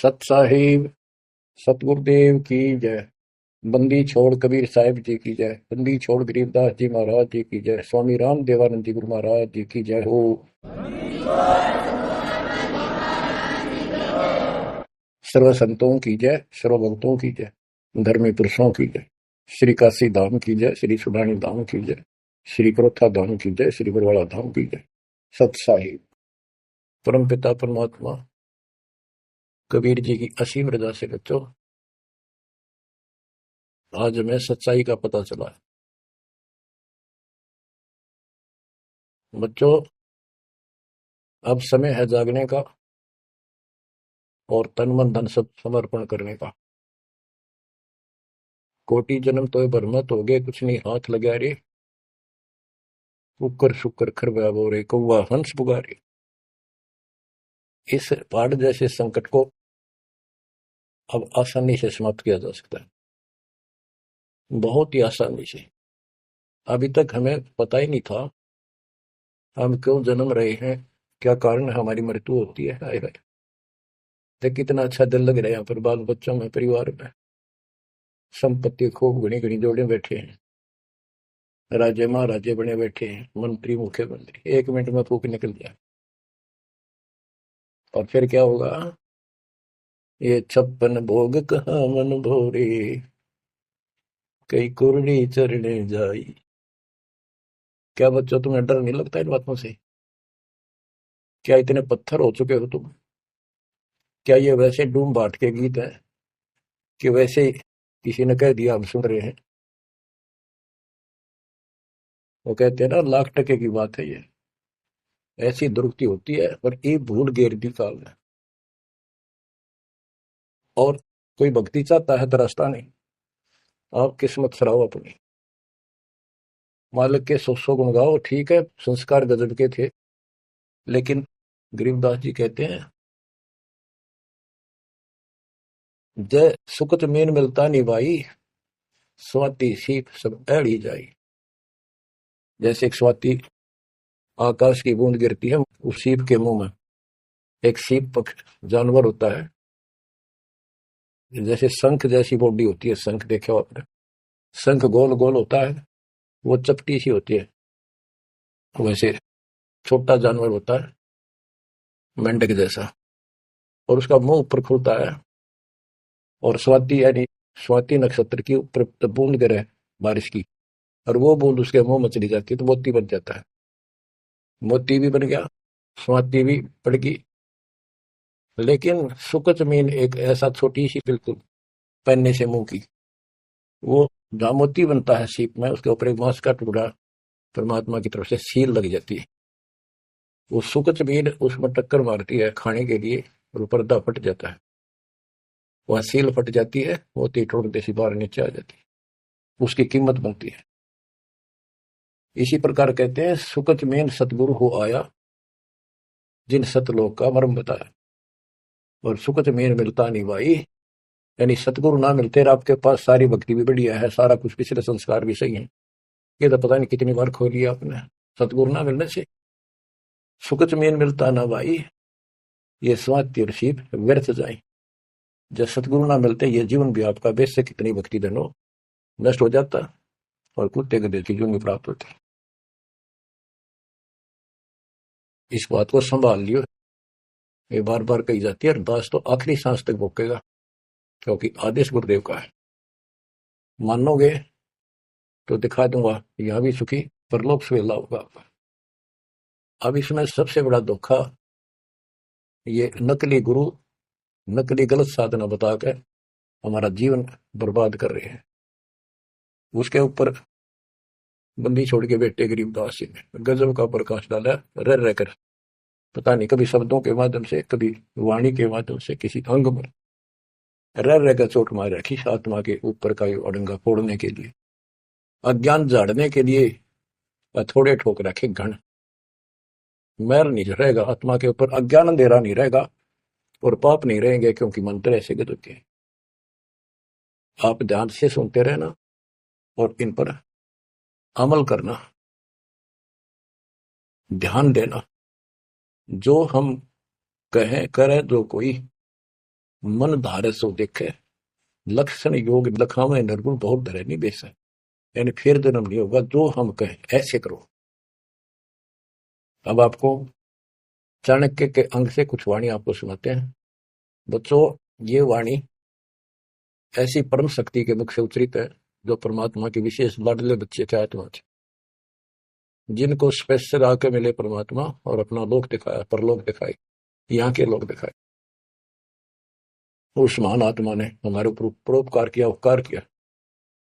सत साहिब सतगुरुदेव की जय। बंदी छोड़ कबीर साहिब जी की जय। बंदी छोड़ गरीबदास जी महाराज जी की जय। स्वामी राम देवानंद जी गुरु महाराज जी की जय हो। सर्व संतों की जय, सर्व भक्तों की जय, धर्मी पुरुषों की जय। श्री काशी धाम की जय, श्री सुडानी धाम की जय, श्री क्रोथा धाम की जय, श्री बरवाड़ा धाम की जय। सत साहिब परम पिता परमात्मा कबीर जी की असीम रजा से बच्चों आज हमें सच्चाई का पता चला है। बच्चों अब समय है जागने का और तन मन धन सब समर्पण करने का। कोटि जन्म तो भर मत हो गए, कुछ नहीं हाथ लगा रे। कुकर शुक्र खरबा बोरे कौवा हंस पुगारे। इस बाढ़ जैसे संकट को अब आसानी से समाप्त किया जा सकता है, बहुत ही आसानी से। अभी तक हमें पता ही नहीं था हम क्यों जन्म रहे हैं, क्या कारण हमारी मृत्यु होती है। हाय हाय, तो कितना अच्छा दिल लग रहा है यहाँ पर, बाल बच्चों में, परिवार में। संपत्ति खूब घनी घनी जोड़े बैठे हैं, राजे महाराजे बने बैठे हैं, मंत्री मुख्यमंत्री, 1 मिनट में फूक निकल जाए। और फिर क्या होगा? ये 56 भोग कहाँ मन भोरे, कई कुरड़ी चरणे जाई। क्या बच्चों तुम्हें डर नहीं लगता इन बातों से? क्या इतने पत्थर हो चुके हो तुम? क्या ये वैसे डूम बाट के गीत है कि वैसे किसी ने कह दिया हम सुन रहे हैं? वो कहते हैं ना, लाख टके की बात है ये। ऐसी दुर्गति होती है पर ये भूल गेर दी काल है। और कोई भक्ति चाहता है तो रास्ता नहीं। आप किस्मत सराहो अपनी, मालिक के 100 गुण गाओ। ठीक है, संस्कार गजब के थे, लेकिन गरीबदास जी कहते हैं जय सुकत मीन मिलता नहीं भाई, स्वाति सीप सब ऐड़ी जाई। जैसे एक स्वाति आकाश की बूंद गिरती है उस सीप के मुंह में। एक सीप पक्ष जानवर होता है, जैसे शंख जैसी बॉडी होती है। शंख देखे हो आपने? शंख गोल गोल होता है, वो चपटी सी होती है। वैसे छोटा जानवर होता है, मेंढक जैसा, और उसका मुंह ऊपर खुलता है। और स्वाति यानी स्वाति नक्षत्र की ऊपर बूंद गिरे बारिश की, और वो बूंद उसके मुंह में चली जाती है तो मोती बन जाता है। मोती भी बन गया, स्वाति भी पड़ गई। लेकिन सुख जमीन एक ऐसा छोटी सी बिल्कुल पन्ने से मुंह की, वो जहाँ मोती बनता है सीप में, उसके ऊपर एक मांस का टुकड़ा परमात्मा की तरफ से सील लग जाती है। वो सुख जमीन उसमें टक्कर मारती है खाने के लिए, और वो पर्दा फट जाता है। वह सील फट जाती है, मोती टुकड़े से बाहर नीचे आ जाती है, उसकी कीमत बनती है। इसी प्रकार कहते हैं सुकच मेन सतगुरु हो आया, जिन सतलोक का मर्म बताया। और सुकच मेन मिलता नहीं भाई, यानी सतगुरु ना मिलते और आपके पास सारी भक्ति भी बढ़िया है, सारा कुछ पिछले संस्कार भी सही है, ये तो पता नहीं कितनी बार खो लिया आपने। सतगुरु ना मिलने से सुकच मेन मिलता ना भाई, ये स्वाति और सीप व्यर्थ जाए। जब सतगुरु ना मिलते ये जीवन भी आपका बेश से कितनी भक्ति धनो नष्ट हो जाता, और कुत्ते गधे की जीवन भी प्राप्त होती। इस बात को संभाल लियो, ये बार बार कही जाती है। अरदास तो आखिरी सांस तक भोकेगा, क्योंकि आदेश गुरुदेव का है। मानोगे तो दिखा दूंगा यहां भी सुखी, परलोक सुहेला होगा आपका। अब इसमें सबसे बड़ा धोखा, ये नकली गुरु नकली गलत साधना बताकर हमारा जीवन बर्बाद कर रहे हैं। उसके ऊपर बंदी छोड़ के बैठे गरीबदास जी ने गजब का प्रकाश डाला, रह रहकर। पता नहीं कभी शब्दों के माध्यम से, कभी वाणी के माध्यम से, किसी अंग में रह रहकर चोट मार रखी आत्मा के ऊपर का ये अड़ंगा फोड़ने के लिए, अज्ञान झाड़ने के लिए। थोड़े ठोक रखे घन, मैल नहीं रहेगा आत्मा के ऊपर, अज्ञान अंधेरा नहीं रहेगा, और पाप नहीं रहेंगे, क्योंकि मंत्र ऐसे गजब के। आप ध्यान से सुनते रहना और इन पर अमल करना, ध्यान देना। जो हम कहें करें जो कोई, मन धारे सो देखे, लक्षण योग लखावे निर्गुण बहुत धरे नहीं बेसा, यानी फिर जन्म नहीं होगा, जो हम कहें ऐसे करो। अब आपको चाणक्य के अंग से कुछ वाणी आपको सुनाते हैं। बच्चों, ये वाणी ऐसी परम शक्ति के मुख से उच्चरित है जो परमात्मा के विशेष लाडले बच्चे थे, आत्मा थे, जिनको स्पेशल आके मिले परमात्मा और अपना लोक दिखाया, परलोक दिखाई, यहाँ के लोक दिखाए। उस महान आत्मा ने हमारे ऊपर परोपकार किया, उपकार किया।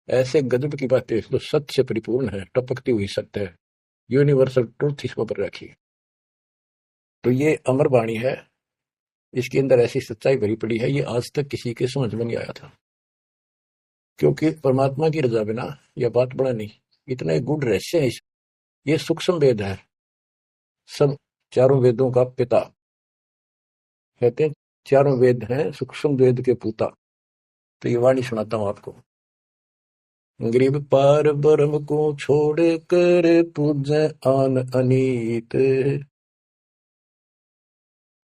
ऐसे गजब की बातें जो सत्य से परिपूर्ण है, टपकती हुई सत्य है, यूनिवर्सल ट्रूथ इसको पर रखी। तो ये अमर वाणी है, इसके अंदर ऐसी सच्चाई भरी पड़ी है, ये आज तक किसी के समझ में नहीं आया था, क्योंकि परमात्मा की रजा बिना यह बात बड़ा नहीं। इतने गुड रहस्य है, ये सूक्ष्म वेद है, सब चारों वेदों का पिता कहते हैं, चारों वेद हैं सूक्ष्म वेद के पूता। तो ये वाणी सुनाता हूं आपको। गरीब पार ब्रह्म को छोड़ कर पूजे आन अनीत,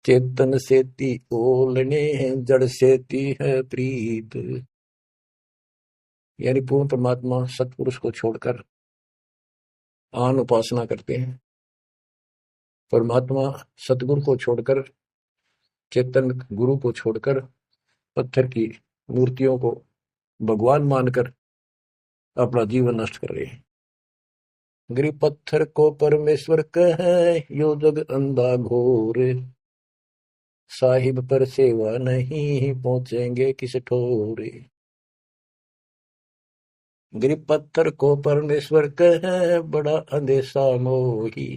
चेतन सेती ओलने जड़ सेती है प्रीत। यानी पूर्ण परमात्मा सतपुरुष को छोड़कर आन उपासना करते हैं, परमात्मा सतगुरु को छोड़कर, चेतन गुरु को छोड़कर पत्थर की मूर्तियों को भगवान मानकर अपना जीवन नष्ट कर रहे हैं। गरीब पत्थर को परमेश्वर कहे, यो जग अंधा घोर, साहिब पर सेवा नहीं पहुंचेंगे किस ठोरे। गरीब पत्थर को परमेश्वर कहे, बड़ा अंधेसा मोही,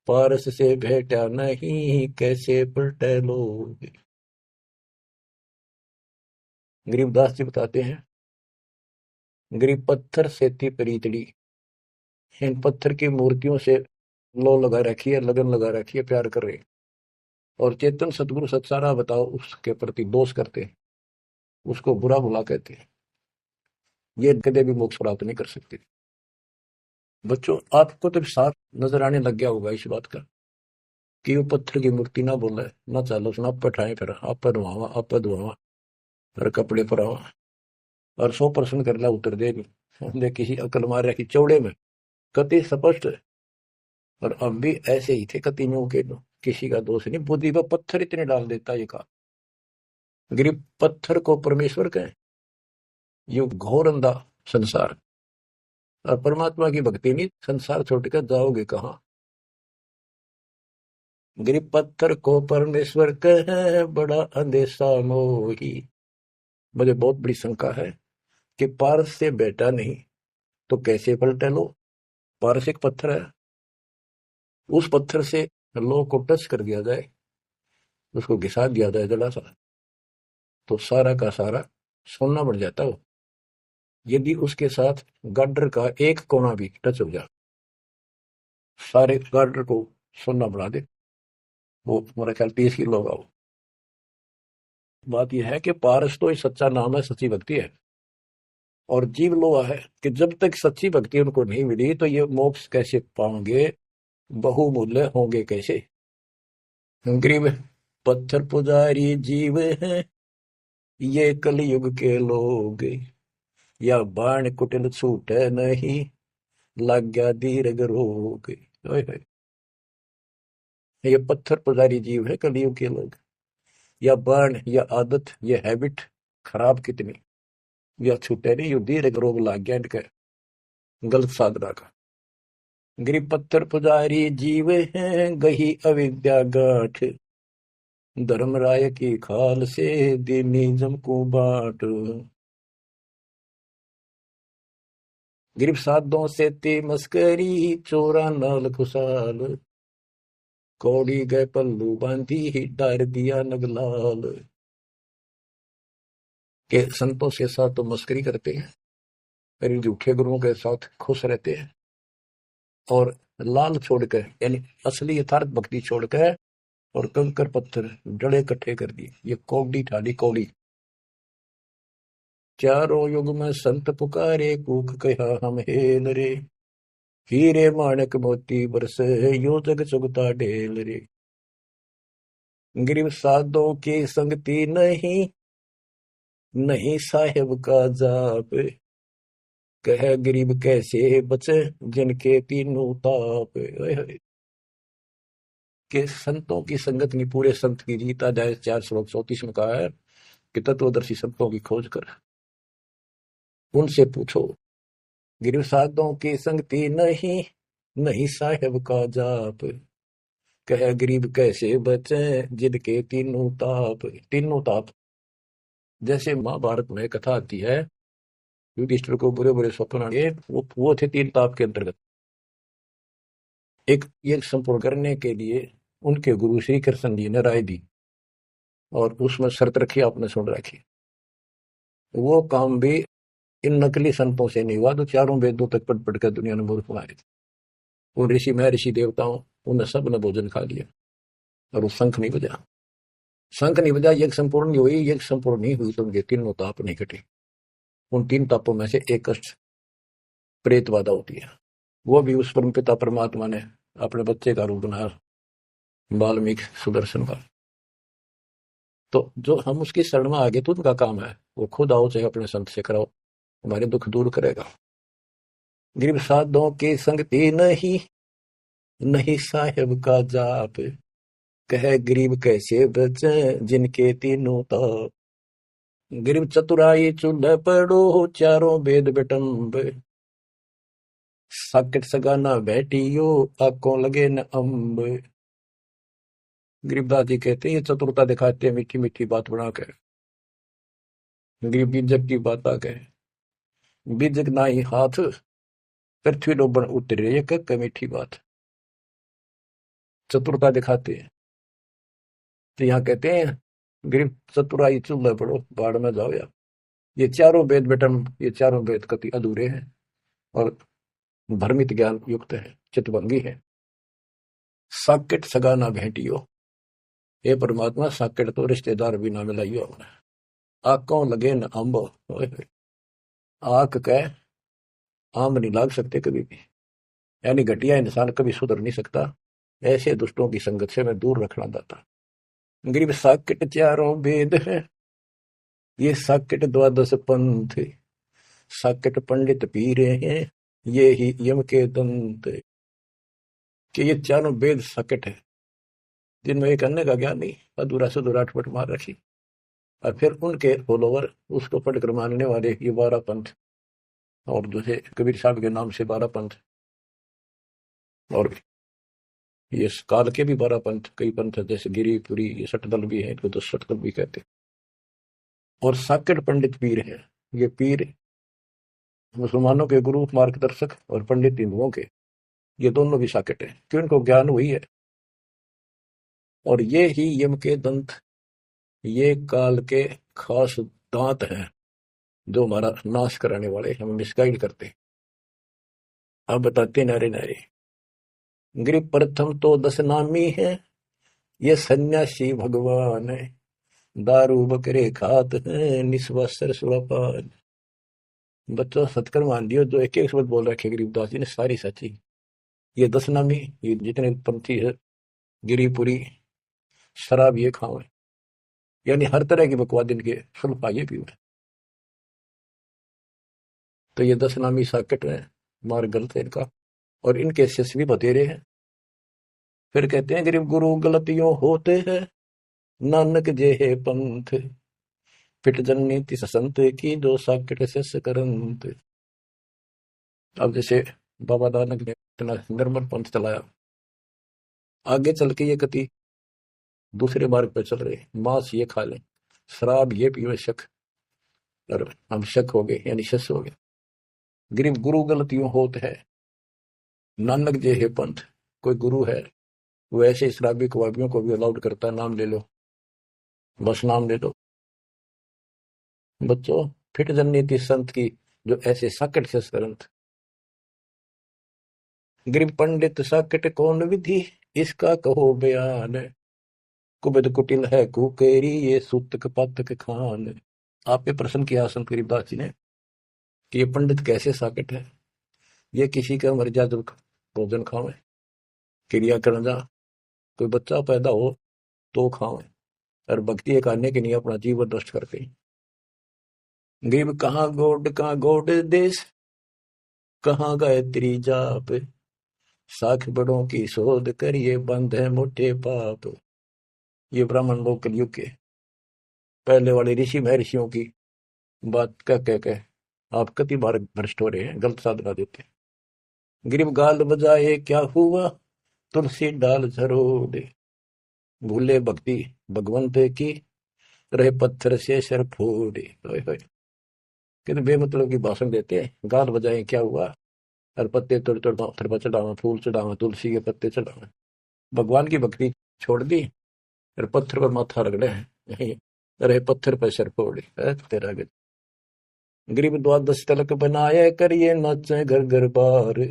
पारस से भेटा नहीं कैसे पलटे लोग। गरीबदास जी बताते हैं, गरीब पत्थर से थी प्रीतड़ी, इन पत्थर की मूर्तियों से लो लगा रखी है, लगन लगा रखी है, प्यार कर रहे, और चेतन सतगुरु सत्सारा बताओ उसके प्रति दोष करते, उसको बुरा भुला कहते, ये कदे भी मोक्ष प्राप्त नहीं कर सकते। बच्चों, आपको तो साफ नजर आने लग गया होगा इस बात का कि वो पत्थर की मूर्ति ना बोले, ना चालो सुना, आप पठाए फिर आप धुआवा, आप धुआवा, फिर कपड़े पर आवा, और 100% कर ला उतर दे दे किसी अकल मार रखी चौड़े में, कति स्पष्ट है। और अब भी ऐसे ही थे कति में के, किसी का दोष नहीं, बुद्धि पर पत्थर इतने डाल देता ये कहा। गरीब पत्थर को परमेश्वर कहें, ये घोर अंधा संसार, और परमात्मा की भक्ति नहीं, संसार छोड़कर जाओगे कहां। गरीब पत्थर को परमेश्वर कहे, बड़ा अंधेसा मोही। मुझे बहुत बड़ी शंका है कि पारस से बेटा नहीं तो कैसे पलटे लो। पारस एक पत्थर है, उस पत्थर से लो को टच कर दिया जाए, उसको घिसा दिया जाए जरा सा, तो सारा का सारा सोना बन जाता हो। यदि उसके साथ गार्डर का एक कोना भी टच हो जाए, सारे गार्डर को सोना बना दे, वो मेरा ख्याल 30 किलो होगा वो। बात यह है कि पारस तो सच्चा नाम है, सच्ची भक्ति है, और जीव लोहा है कि जब तक सच्ची भक्ति उनको नहीं मिली तो ये मोक्ष कैसे पाएंगे, बहुमूल्य होंगे कैसे। गरीब पत्थर पुजारी जीव है, ये कलयुग के लोग, या बाण कुटिल छूटे नहीं, लग गया दीर्घ रोग। ये पत्थर पुजारी जीव है कलयुग के लोग, या बाण, या आदत, या हैबिट खराब कितनी, या छूटे नहीं, यो दीर्घ रोग लग गया इनके गलत साधना का। गरीब पत्थर पुजारी जीव है, गही अविद्या गाठ, धर्मराय की खाल से दीनिज्म को बाट। गरीब साधों से ते मस्करी, चोरा नाल खुशाल, कौड़ी गए पल्लू बांधी, डार दिया नगलाल। के संतों के साथ तो मस्करी करते हैं, फिर झूठे गुरुओं के साथ खुश रहते हैं, और लाल छोड़कर यानी असली यथार्थ भक्ति छोड़कर और कंकर पत्थर जड़े इकट्ठे कर दिए, ये कौड़ी ठाली कौड़ी। चारों युग में संत पुकारे, कूक कहा हम हेल रे, हीरे माणक मोती बरसे, यो जग चुगता ढेल रे। गरीब साधों की संगति नहीं, नहीं साहेब का जाप। कह गरीब कैसे बचे, जिनके तीनों ताप। ओए होए। कि संतों की संगत नहीं, पूरे संत की गीता अध्याय 4 श्लोक 34 में कहा है कि तत्वदर्शी संतों की खोज कर उनसे पूछो। गिरव साधों की संगति नहीं, नहीं साहेब का जाप। कह गरीब कैसे बचे, जिनके तीनों ताप। तीनों ताप, जैसे महाभारत में कथा आती है, युधिष्ठिर को बुरे बुरे स्वप्न आए, वो थे तीन ताप के अंतर्गत। एक ये संपूर्ण करने के लिए उनके गुरु श्री कृष्ण जी ने राय दी, और उसमें शर्त रखी, आपने सुन रखी। वो काम भी इन नकली संतों से नहीं हुआ तो चारों वेदों तक पढ़ पढ़ कर दुनिया ने मूर्ख बनाए थे। वो ऋषि महर्षि देवताओं, उन्हें सब ने भोजन खा लिया, और वो शंख नहीं बजा। शंख नहीं बजा, यज्ञ संपूर्ण नहीं हुई। यज्ञ संपूर्ण नहीं हुई तो उनके तीनों ताप नहीं कटे। उन तीन तापों में से एक कष्ट प्रेत बाधा होती है। वो भी उस परम पिता परमात्मा ने अपने बच्चे का रूप बनाया, वाल्मीकि सुदर्शन का। तो जो हम उसकी शरण में आगे तो उनका काम है, वो खुद आओ चाहे अपने संत से कराओ, हमारे दुख दूर करेगा। गरीब साधों की संगति नहीं, नहीं साहेब का जाप। कह गरीब कैसे बचे, जिनके तीनों ताप। गरीब चतुराई चूल्हे पड़ो, चारों वेद बेटम्ब। साकेट सगाना बैठियो, आंखों लगे न अम्ब। गरीबदास जी कहते हैं ये चतुरता दिखाते हैं मीठी मीठी बात बनाकर। गरीब बीजक की बात आ गए, बीजक ना ही हाथ, पृथ्वी डोबन उतरे, ये कक मीठी बात। चतुरता दिखाते हैं। तो यहाँ कहते हैं गरीब चतुराई चूल्हे पड़ो, बाढ़ में जाओ यार। ये चारों वेद बेटम, ये चारों वेद कति अधूरे हैं और भ्रमित ज्ञान युक्त है, चितभंगी है। साकेट सगाना भेंटियो, हे परमात्मा साकेट तो रिश्तेदार भी ना मिलाइयो हमने। आंखों लगे न अम्ब, आंख कह आम नहीं लाग सकते कभी भी, यानी घटिया इंसान कभी सुधर नहीं सकता। ऐसे दुष्टों की संगत से मैं दूर रखना चाहता। गरीब साकेट चारों वेद है, ये साकेट द्वादश पंथ। साकेट पंडित पीरे हैं, ये ही यम के दंत। कि ये चारों वेद साकेट है, जिनमें एक अन्य का ज्ञान नहीं, अधूरा सुधूरा अटपट मार रखी। और फिर उनके फॉलोवर, उसको पढ़कर मानने वाले ये 12 पंथ, और दूसरे कबीर साहब के नाम से 12 पंथ, और ये काल के भी 12 पंथ, कई पंथ जैसे गिरिपुरी, ये सटदल भी है, इनको तो सटदल भी कहते। और साकेट पंडित पीर है, ये पीर मुसलमानों के गुरु मार्गदर्शक और पंडित हिंदुओं के, ये दोनों भी साकेट है, क्यों इनको ज्ञान हुई है। और ये ही यम के दंत, ये काल के खास दांत हैं, जो हमारा नाश कराने वाले, हमें मिसगाइड करते। अब बताते नारे नारे। गरीब प्रथम तो 10 नामी है, ये सन्यासी भगवान है। दारू बकरे खात हैं, निस्वस्त्र सुरापान। बच्चों सत्कर्म मान लियो, जो एक एक शब्द बोल रखे गरीबदास जी ने सारी सच्ची। ये 10 नामी, ये जितने पंथी है, गिरिपुरी, शराब ये खाओ, यानी हर तरह की बकवाद इनके सुल्फा ये पीवे। तो ये 10 नामी साकेट है, मार्ग गलत है इनका, और इनके शिष्य भी बतेरे हैं। फिर कहते हैं गरीब गुरु गलतियों होते हैं, नानक जे है पंथ। फिट जननी तिस संत की, जो साकेट शिष्य करंत। अब जैसे बाबा नानक ने इतना निर्मल पंथ चलाया, आगे चल के ये कति दूसरे मार्ग पर चल रहे, मांस ये खा लें, शराब ये पीवे, शक, और हम शक हो गए, यानी शिष्य हो गए। गरीब गुरु गलतियों होते है, नानक जे है पंथ। कोई गुरु है, वो ऐसे शराबी कबाबियों को भी अलाउड करता है, नाम ले लो, बस नाम ले लो। बच्चों फिट जननीति संत की, जो ऐसे साकेट से ग्रंथ। गरीब पंडित साकेट कौन विधि, इसका कहो बयान। कुबेद कुटिल है कुकेरी, ये सूतक पातक खान। आप पे प्रश्न किया संत गरीबदास जी ने कि ये पंडित कैसे साकेट है। ये किसी का मर्यादा भोजन खावे, क्रिया करना, कोई बच्चा पैदा हो तो खाओ, और भक्ति एक आने के नहीं अपना जीवन नष्ट करते। गरीब कहाँ गोड देश, कहाँ गायत्री जाप, साख बड़ों की शोध करिए, बंद है मोटे पाप। ये ब्राह्मण लोग कलयुग के पहले वाले ऋषि महर्षियों की बात कह आप कति बार भ्रष्ट हो रहे हैं, गलत साधना देते हैं। गरीब गाल बजाए क्या हुआ, तुलसी डाल झरोड़े, भूले भक्ति भगवंत की, रहे पत्थर से सर फोड़े। कितने बेमतलब की भाषण देते हैं, गाल बजाए क्या हुआ, और पत्ते तोड़ तोड़ पत्थर पर चढ़ावा, फूल चढ़ावा, तुलसी के पत्ते चढ़ावा। भगवान की भक्ति छोड़ दी और पत्थर पर माथा रगड़े हैं, रहे पत्थर पर सर फोड़े। तेरा गज गरीब द्वादश तलक बनाए, करिए नाचे घर घर बार,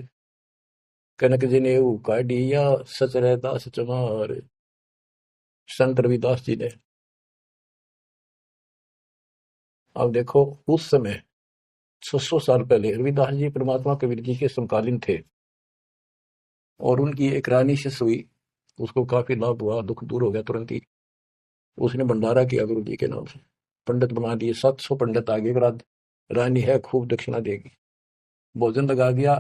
कनक जनेऊ काढ़िया, सच रह दास चमार। संत रविदास जी ने, अब देखो उस समय 600 साल पहले रविदास जी परमात्मा कबीर जी के समकालीन थे, और उनकी एक रानी से हुई, उसको काफी लाभ हुआ, दुख दूर हो गया तुरंत ही। उसने भंडारा किया गुरु जी के नाम से, पंडित बना दिए, 700 पंडित आगे, रात रानी है खूब दक्षिणा देगी, भोजन लगा दिया,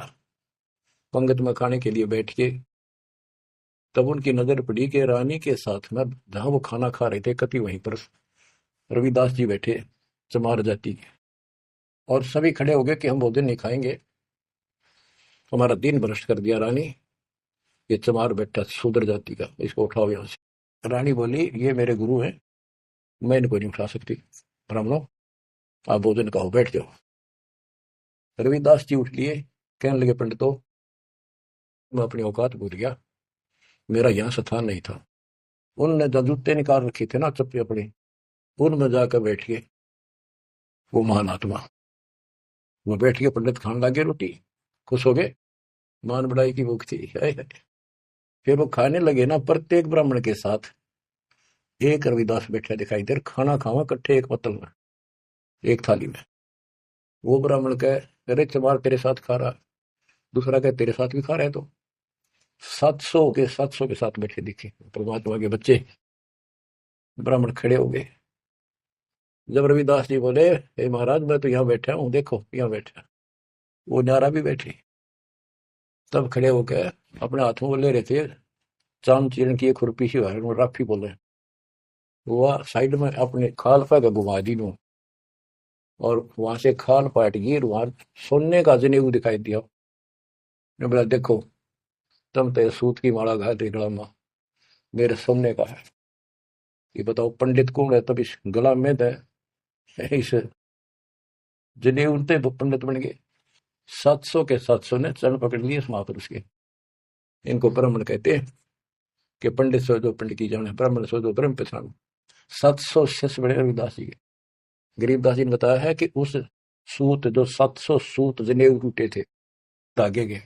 पंगत में खाने के लिए बैठ के। तब उनकी नजर पड़ी कि रानी के साथ में जहां वो खाना खा रहे थे, कति वहीं पर रविदास जी बैठे, चमार जाति के, और सभी खड़े हो गए कि हम भोजन नहीं खाएंगे, हमारा दिन भ्रष्ट कर दिया रानी, ये चमार बैठा शूद्र जाति का, इसको उठाओ यहां से। रानी बोली ये मेरे गुरु हैं, मैं इनको नहीं उठा सकती, ब्राह्मणों आप भोजन खाओ, बैठ जाओ। रविदास जी उठ लिए, कहने लगे पंडितों मैं अपनी औकात भूल गया, मेरा यहाँ स्थान नहीं था। उनने जो जूते निकाल रखे थे ना चप्पे अपने, उनमें जाकर बैठ गए वो महान आत्मा। वो बैठ के पंडित खाने लगे रोटी, खुश हो गए, मान बढ़ाई की भूख थी। फिर वो खाने लगे ना, प्रत्येक ब्राह्मण के साथ एक रविदास बैठा दिखाई दे, खाना खावा इकट्ठे एक पत्तल में, एक थाली में। वो ब्राह्मण कहे अरे चमार तेरे साथ खा रहा, दूसरा कहे तेरे साथ भी खा रहे, तो 700 के साथ बैठे दिखे परमात्मा के बच्चे। ब्राह्मण खड़े हो गए। जब रविदास जी बोले हे महाराज मैं तो यहाँ बैठा हूँ, देखो यहाँ बैठा, वो न्यारा भी बैठे। तब खड़े होकर अपने हाथों में ले रहे थे चांद चीरण की एक खुरपी सी राफी बोले, वो साइड में अपने खाल पर घुमा दी नू, और वहां से खाल पाट गई, वहां सोने का जनेऊ दिखाई दिया। ने बोला देखो तुम तो सूत की माला घा दे गला में, मेरे सोने का है। ये बताओ पंडित कौन है, तब इस गला में है इस जनेऊ ते पंडित बन गए। 700 के 700 ने चरण पकड़ लिए इस महापुरुष के। इनको ब्राह्मण कहते हैं कि पंडित सो जो पंडित की जाने, ब्राह्मण सो जो ब्रह्म पहचान। 700 शिष्य बड़े रविदास जी के। गरीबदास जी ने बताया है कि उस सूत जो 700 सूत जनेऊ टूटे थे धागे के,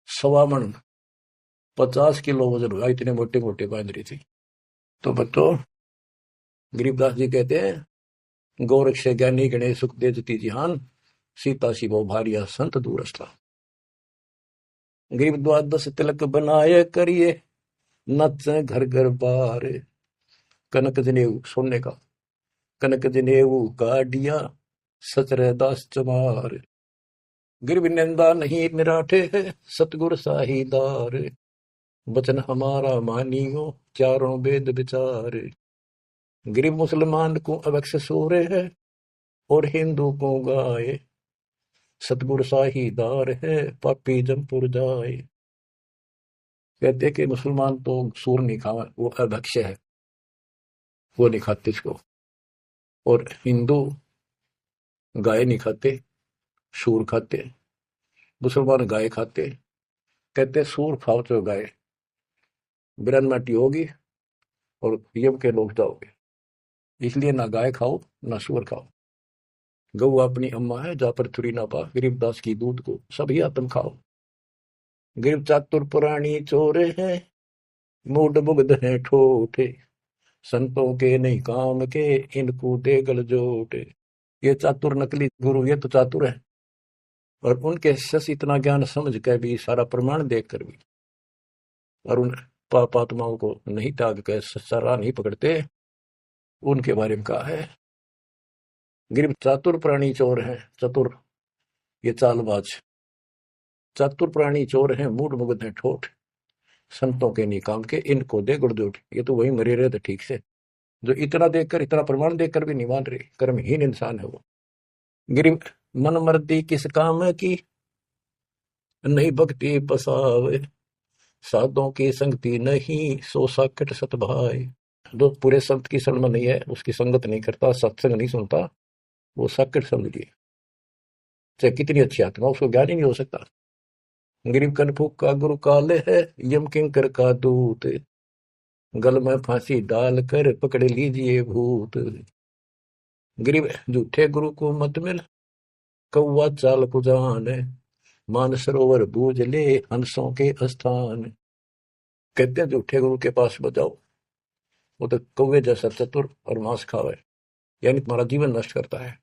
1.25 मन 50 किलो वजन हुआ, इतने मोटे मोटे बांध रही थी। तो बच्चों गरीबदास जी कहते हैं गोरक्ष ज्ञानी गणेश सुख दे जती जिहान, सीता शिवो भारिया संत दूरस्था। गरीब द्वादश तिलक बनाए करिए, नच घर घर बार, कनक जनेऊ सोने का, कनक जनेऊ काढ़िया, सच रह दास चमार। गिरब निंदा नहीं निराठे है, सतगुर साहीदार, वचन हमारा मानियो, चारों वेद विचार। गरीब मुसलमान को अवक्ष सोरे है, और हिंदू को गाए, सतगुर साहीदार है, पापी जमपुर जाए। कहते कि मुसलमान तो सूर नहीं खावा, वो अभक्ष्य है, वो नहीं खाते इसको, और हिंदू गाय नहीं खाते, सूर खाते, मुसलमान गाय खाते। कहते सूर खाओ तो गाय बिरन माटी होगी और यम के लोग जाओगे, इसलिए ना गाय खाओ ना सूर खाओ। गौ अपनी अम्मा है, जा पर थुरी ना पा, गरीबदास की दूध को सभी आत्म खाओ। गरीब चातुर पुरानी चोरे हैं, मूड मुग्ध है ठोठे, संतों के नहीं काम के, इनको दे गल जोटे। ये चातुर नकली गुरु, ये तो चातुर है, और उनके शिष्य इतना ज्ञान समझ कर भी, सारा प्रमाण देख कर भी, और उन पाप आत्माओं को नहीं त्याग कर सच्चा राह नहीं पकड़ते, उनके बारे में कहा है। गिर चातुर प्राणी चोर है, चतुर ये चालबाज, चातुर प्राणी चोर है, मूड मुग्ध है ठोठ, संतों के नहीं काम के, इनको दे गुड़दोट। ये तो वही मरे रहे थे ठीक से, जो इतना देखकर, इतना प्रमाण देखकर भी नहीं मान रहे, कर्महीन इंसान है वो। गिर मन मर्दी किस काम की, नहीं भक्ति पसावे, साधों की संगति नहीं, सो साकट सत भाई। जो पूरे संत की शरण में नहीं है, उसकी संगत नहीं करता, सत्संग नहीं सुनता, वो साकट समझिए, चाहे कितनी अच्छी आत्मा, उसको ज्ञान ही नहीं हो सकता। गरीब कनफूक का गुरु काले है, यम किंकर का दूत, गल में फांसी डाल कर पकड़ लीजिए भूत। गरीब झूठे गुरु को मत मिल, कौवा चाल को जान, मान सरोवर बूझ ले हंसों के स्थान। कहते हैं झूठे गुरु के पास बजाओ, वो तो कौवे जैसा चतुर और मांस खावे, यानी तुम्हारा जीवन नष्ट करता है।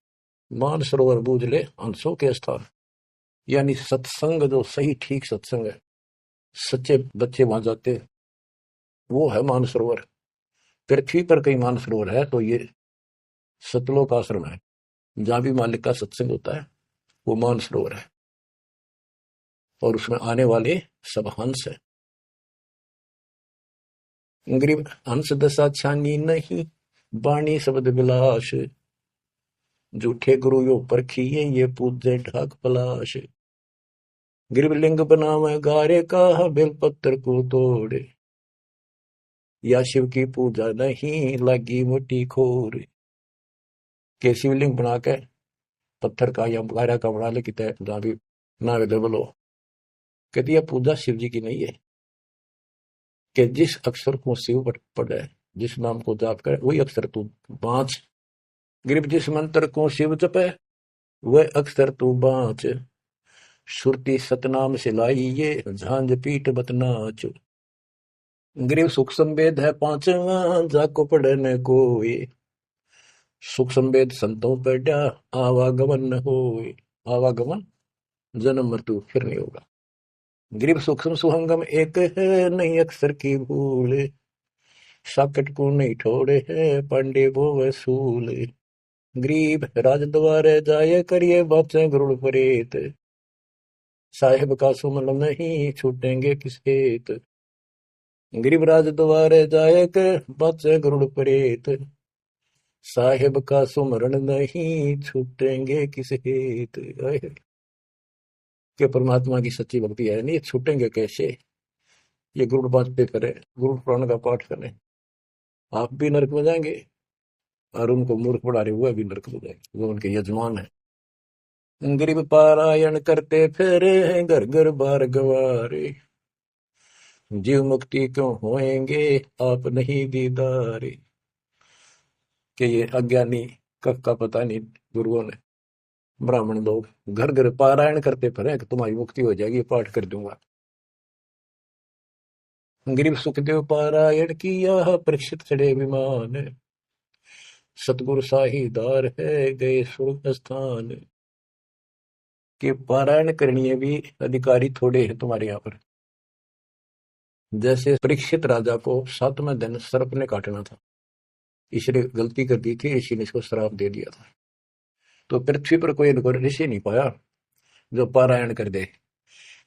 मान सरोवर बूझ ले हंसों के स्थान, यानी सत्संग जो सही ठीक सत्संग है, सच्चे बच्चे वहां जाते, वो है मानसरोवर। पृथ्वी पर कई मानसरोवर है, तो ये सतलोक आश्रम है, जहां भी मालिक का सत्संग होता है, वो मानसरोवर है, और उसमें आने वाले सब हंस है। गरीब हंस दशा छानी नहीं, बाणी शब्द विलास, झूठे गुरु यो परखिए, ये पूजे ढाक पलाश। गरीब लिंग बनावे गारे का, बेलपत्र को तोड़े, या शिव की पूजा नहीं, लगी मोटी खोर। के शिवलिंग बना के पत्थर का या गारा का बना ले, कि जहां भी ना अवेलेबल हो, कहती है पूजा शिव जी की नहीं है, कि जिस अक्षर को शिव पढ़े, जिस नाम को जाप करे, वही अक्षर तू बाँच। गरीब जिस मंत्र को शिव जपे, वह अक्षर तू बाँच, सुरती सतनाम से लाइए, झांझ पीठ बतनाच। गरीब सुख संवेद है पांचवा, जाको पढ़ने कोई, सुख संवेद संतों पढ़ा, आवागमन न होए। आवागमन जन्म मृत्यु फिर नहीं होगा। गरीब सूक्ष्म सुहंगम एक है, नहीं अक्षर की भूल, साकट को नहीं ठोड़े है, पांडे वो वसूल। गरीब राज द्वारे जाए, करिए बातें गरुड़ परेत, साहेब का सुमन नहीं, छूटेंगे किस हेत। गरीब राज द्वारे जाए कर, बातें गरुड़ परेत, साहेब का सुमरण नहीं, छूटेंगे किस हेत। कि परमात्मा की सच्ची भक्ति है नहीं, छूटेंगे कैसे, ये गुरुड़ बातें करें, गुरुड़ पुराण का पाठ करें, आप भी नरक में जाएंगे, और उनको मूर्ख बना रहे हुए भी नरक में जाएंगे, वो उनके यजमान है। गरीब पारायण करते फिरे, घर घर बार गवारे, जीव मुक्ति क्यों होएंगे, आप नहीं दीदारे। कि ये अज्ञानी का पता नहीं, गुरुओं ने, ब्राह्मण लोग घर घर पारायण करते फिरे कि तुम्हारी मुक्ति हो जाएगी, पाठ कर दूंगा। गरीब सुखदेव पारायण किया, परीक्षित चढ़े विमान, सतगुरु साहीदार है, गए स्वर्ग स्थान। के पारायण करनी भी अधिकारी थोड़े हैं तुम्हारे यहाँ पर। जैसे परीक्षित राजा को 7वें दिन सर्प ने काटना था, इसने गलती कर दी थी, ऋषि ने इसको श्राप दे दिया था। तो पृथ्वी पर कोई ऋषि नहीं पाया जो पारायण कर दे,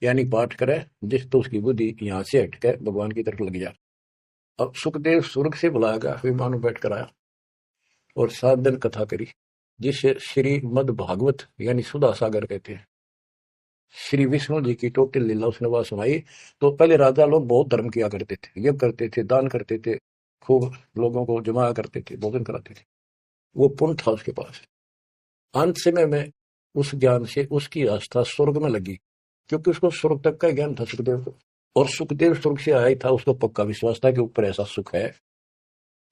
यानी पाठ करे, जिस तो उसकी बुद्धि यहाँ से हटके भगवान की तरफ लग जाए। अब सुखदेव स्वर्ग से बुलाया, विमान में बैठ कर आया और 7 दिन कथा करी, जिसे श्री मद भागवत यानी सुधा सागर कहते हैं। श्री विष्णु जी की टोटल लीला उसने वहां सुनाई। तो पहले राजा लोग बहुत धर्म किया करते थे, यज्ञ करते थे, दान करते थे, खूब लोगों को जमाया करते थे, भोजन कराते थे, वो पुण्य था उसके पास। अंत समय में उस ज्ञान से उसकी आस्था स्वर्ग में लगी, क्योंकि उसको स्वर्ग तक का ज्ञान था सुखदेव को, और सुखदेव स्वर्ग से आया ही था, उसको पक्का विश्वास था कि ऊपर ऐसा सुख है,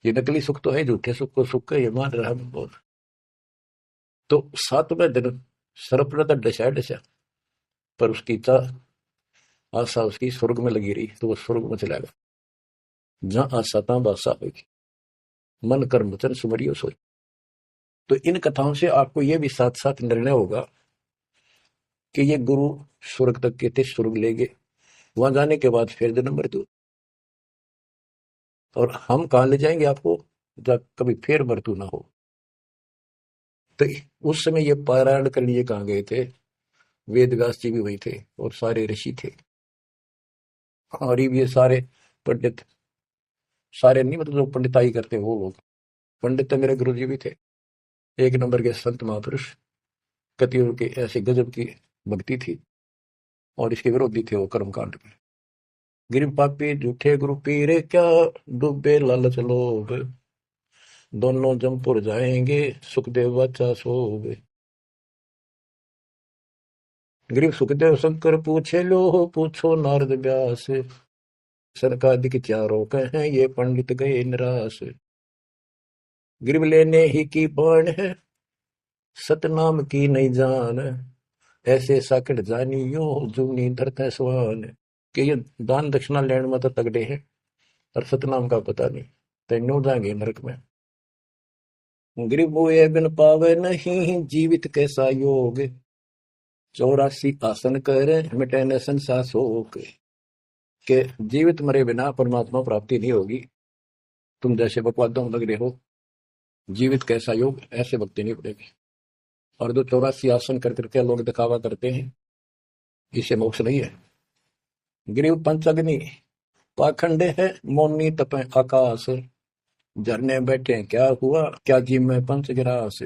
ये नकली सुख तो है, झूठे सुख को सुख है, ये मान रहा है बहुत। तो 7वें दिन सर्प ने तो डसा, पर उसकी आशा उसकी स्वर्ग में लगी रही, तो वो स्वर्ग में चला गया। जहां आशा तहां बासा होगी, मन कर्म वचन सुमरियो सोई। तो इन कथाओं से आपको यह भी साथ साथ निर्णय होगा कि ये गुरु स्वर्ग तक के थे, स्वर्ग ले गए, वहां जाने के बाद फिर जन्म मृत्यु, और हम कहाँ ले जाएंगे आपको, जब कभी फिर मृत्यु ना हो। तो उस समय ये पारायण करने ये कहाँ गए थे, वेद व्यास जी भी वही थे और सारे ऋषि थे। और ये सारे पंडित, सारे नहीं मतलब जो पंडिताई करते वो लोग, पंडित तो मेरे गुरु जी भी थे, एक नंबर के संत महापुरुष। कतियों की ऐसी गजब की भक्ति थी, और इसके विरोधी थे वो कर्मकांड में। गिर पापी झूठे गुरु पीरे क्या, डूबे लालच लोभ, दोनों जमपुर जाएंगे सुखदेव बच्चा सोवे। गरीब सुखदेव शंकर पूछे लो, पूछो नारद व्यास, सरकादिक चारों कहें ये पंडित गए निराश। गिरव लेने ही की बाण है, सतनाम की नहीं जान, ऐसे साकट जानियो जूनी धरते स्वान। कि ये दान दक्षिणा लेने में तो तगड़े हैं, और सतनाम का पता नहीं, तेनों जाएंगे नरक में। गिरिव मुए बिन पावे नहीं, जीवित कैसा योग, 84 आसन करे मिटे न संसार शोक। के जीवित मरे बिना परमात्मा प्राप्ति नहीं होगी। तुम जैसे बकवादों में लग रहे हो, जीवित कैसा योग, ऐसे भक्ति नहीं पड़ेगी। और जो 84 आसन कर करके लोग दिखावा करते हैं, इसे मोक्ष नहीं है। गिरिव पंचअग्नि पाखंड है, मौनी तपे आकाश, झरने बैठे क्या हुआ, क्या जी में पंच गिरास।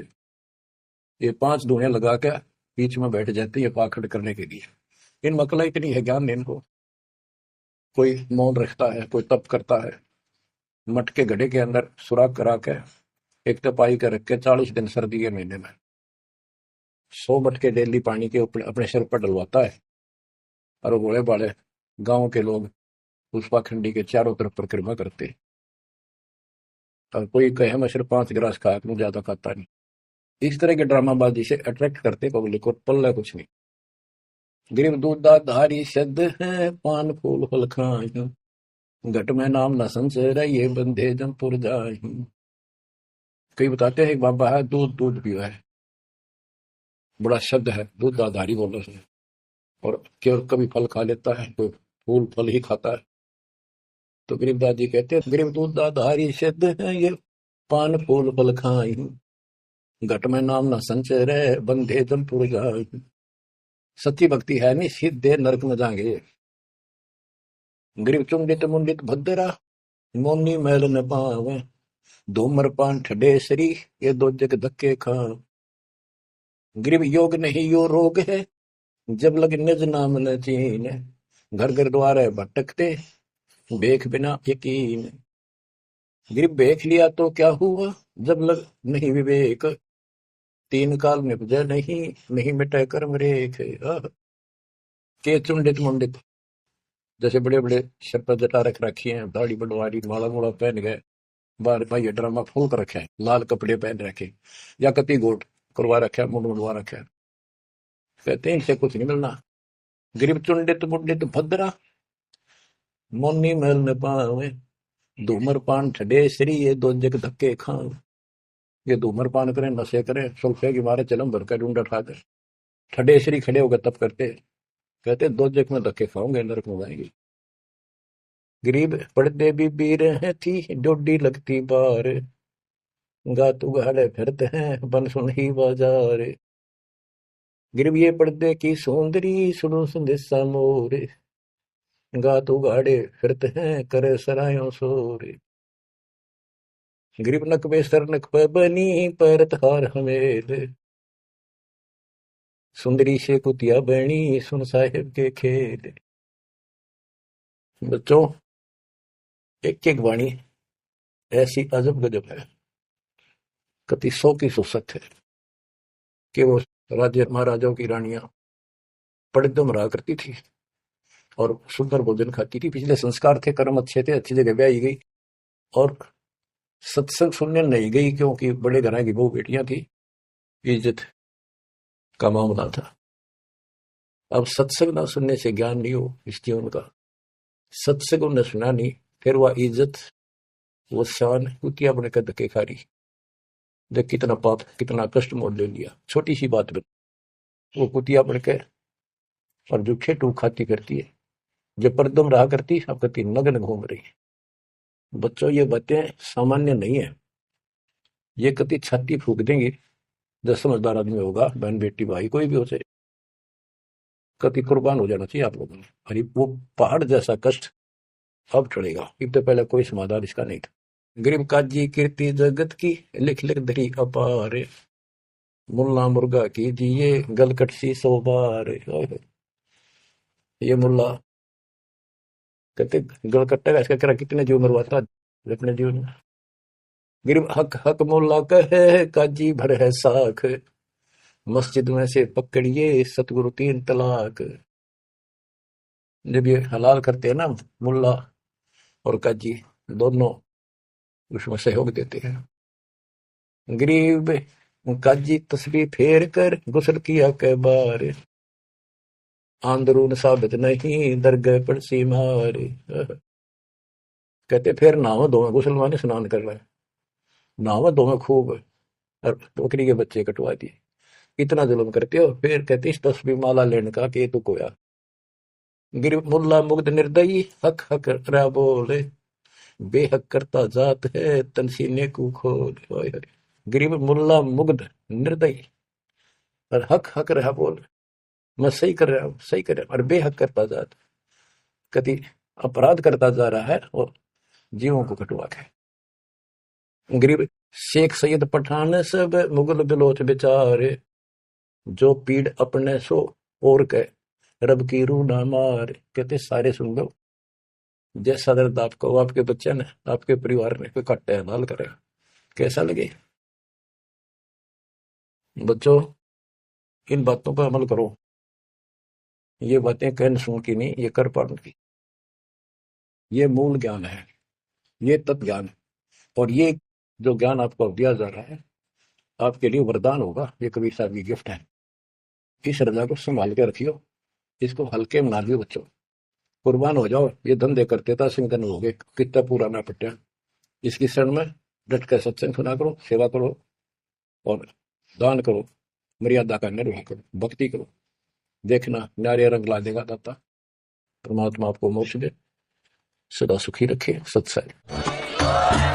ये 5 धुएं लगा के बीच में बैठ जाते हैं पाखंड करने के लिए। इन मकला इतनी है ज्ञान इनको। कोई मौन रखता है, कोई तप करता है, मटके घड़े के अंदर सुराख करा के एक तपाई कर रख के 40 दिन सर्दी के महीने में 100 मटके डेली पानी के ऊपर अपने सिर पर डलवाता है। और वो बड़े बड़े गांव के लोग उस पाखंडी के चारों तरफ परिक्रमा करते हैं। और कोई कहे मैं सिर्फ 5 गिलास खाया करूं, ज्यादा खाता नहीं। इस तरह के ड्रामाबाजी से अट्रैक्ट करते पब्लिक को, पल्ला कुछ नहीं। गरीब दूधा धारी शब्द है, पान फूल फल खाए, घट में नाम न संचय, ये बंधे जमपुर जाए। कई बताते हैं एक बाबा है, दूध दूध पिया है, बड़ा शब्द है दूधाधारी बोलने से। और केवल कभी फल खा लेता है, कोई फूल फल ही खाता है। तो गरीबदास जी कहते हैं गरीब दूधाधारी शब्द है ये, पान फूल फल खाई, घट में नाम न संचय रहे, बंधे जमपुर जाए। सच्ची भक्ति है नहीं, सीधे नरक में जाएंगे। गरीब चुंडित मुंडित भद्रा, मोनी मैल न पावे, धूमर पान ठडे सरी, ये दो जग धक्के खा। गरीब योग नहीं यो रोग है, जब लग निज नाम न चीन, घर घर द्वारे भटकते बेख बिना यकीन। गरीब बेख लिया तो क्या हुआ, जब लग नहीं विवेक, 3 काल निपजे नहीं, नहीं मिटे कर्म रेख। के चुंडित मुंडित, जैसे बड़े बड़े सिर पर जटा रख रखी है, दाढ़ी बड़वारी, माला मोड़ा पहन गए, बार भाई ये ड्रामा फूल कर रखे हैं, लाल कपड़े पहन रखे, या कति गोट करवा रखे, मुंड मुंडवा रखे हैं। कहते हैं इनसे कुछ नहीं मिलना। गरीब चुंडित मुंडित भद्रा, मोनी महल न पावे, धूमर पान ठडे श्री, ये दो जग धक्के खाओ। ये धूमर पान करें, नशे करें, सुल्फे की मारे चलम भर कर ढूंढ ठाकर ठडे श्री खड़े होकर तप करते, कहते दो जग में धक्के खाओगे, नरक में जाएंगे। गरीब पड़दे भी बीर है थी, डोडी लगती बार, गातु गाड़े फिरते हैं बन सुन ही बाजार। गरीब ये पर्दे की सौंदरी, सुनो संदेशा मोर, गातु गाड़े फिरते हैं करे सरायों सोरे। गरीब नक पे सर नक पे बनी, पैरत हार हमेद, सुंदरी से कुतिया बनी, सुन साहेब के खेल। बच्चों, एक एक वाणी ऐसी अजब गजब है, कति 100 की 100 सत्य है कि वो राज्य महाराजाओं की रानियां पड़दम रहा करती थी और सुंदर भोजन खाती थी, पिछले संस्कार थे, कर्म अच्छे थे, अच्छी जगह ब्याही गई, और सत्संग सुनने नहीं गई क्योंकि बड़े घराने की बहू बेटियां थी, इज्जत का मामला था। अब सत्संग ना सुनने से ज्ञान नहीं हो इस जीवन का, सत्संग उन्हें सुना नहीं, फिर वह इज्जत, वो शान कुतिया बने कर धक्के खा रही। जब कितना पाप कितना कष्ट मोल ले लिया छोटी सी बात में, वो कुतिया बन के और जो खेटू खाती करती है, जब परदम रहा करती अब कहती नग्न घूम रही है। बच्चों ये बातें सामान्य नहीं है, ये कति छाती फूक देंगी। जो समझदार आदमी होगा, बहन बेटी भाई कोई भी हो से, कति कुर्बान हो जाना चाहिए आप लोगों ने। अरे वो पहाड़ जैसा कष्ट अब चढ़ेगा, इससे पहले कोई समाधान इसका नहीं था। गरीब काजी कीर्ति जगत की, लिख लिख धरी अपार, मुल्ला मुर्गा की जिए गलकट सी 100 बार। ये मुल्ला कहते गलकट्टा का इसका करा कितने जीव मरवाता अपने जीवन में। गरीब हक हक मुल्ला कहे काजी भर है साख, मस्जिद में से पकड़िए सतगुरु 3 तलाक। जब ये हलाल करते हैं ना मुल्ला और काजी दोनों, उसमें सहयोग देते हैं। गरीब काजी तस्बीह फेर कर गुस्ल किया के बार, आंदरून साबित नहीं दरगह पर सी मार। कहते फिर नहाओ धोवे, गुस्ल माने स्नान कर रहे हैं, नहाओ धोवे खूब, और बकरी के बच्चे कटवा दिए। इतना जुल्म करते हो, फिर कहते इस तस्बीह माला लेने का के तू कोया। गिर मुल्ला मुग्ध निर्दयी हक हक रा बोले, बेहक करता जात है तन सीने को खोल। ओए होए। गरीब मुल्ला मुग्ध निर्दयी और हक हक रहा बोल, मैं सही कर रहा हूँ सही कर रहा हूँ, और बेहक करता जात, कति अपराध करता जा रहा है और जीवों को कटवा के। गरीब शेख सैयद पठान सब मुगल बिलोच बेचारे, जो पीड़ अपने सो और के रब की रूह ना मार। कहते सारे सुन लो, जैसा दर्द आपको आपके बच्चे ने आपके परिवार ने कोई कट्टे हलाल करे, कैसा लगे। बच्चों इन बातों पर अमल करो, ये बातें कहन सुन की नहीं, ये कर पाने की। ये मूल ज्ञान है, ये तत्व ज्ञान है, और ये जो ज्ञान आपको दिया जा रहा है आपके लिए वरदान होगा। ये कबीर साहब की गिफ्ट है, इस रजा को संभाल के रखियो, इसको हल्के में ना लियो बच्चों, कुर्बान हो जाओ। ये धंधे करते था सिंगन हो गए, कितना पुराना पट्टा। इसकी शरण में डट कर सत्संग सुना करो, सेवा करो और दान करो, मर्यादा का निर्वाह करो, भक्ति करो। देखना न्यारे रंग ला देगा दाता। परमात्मा आपको मोक्ष दे, सदा सुखी रखे। सत्संग।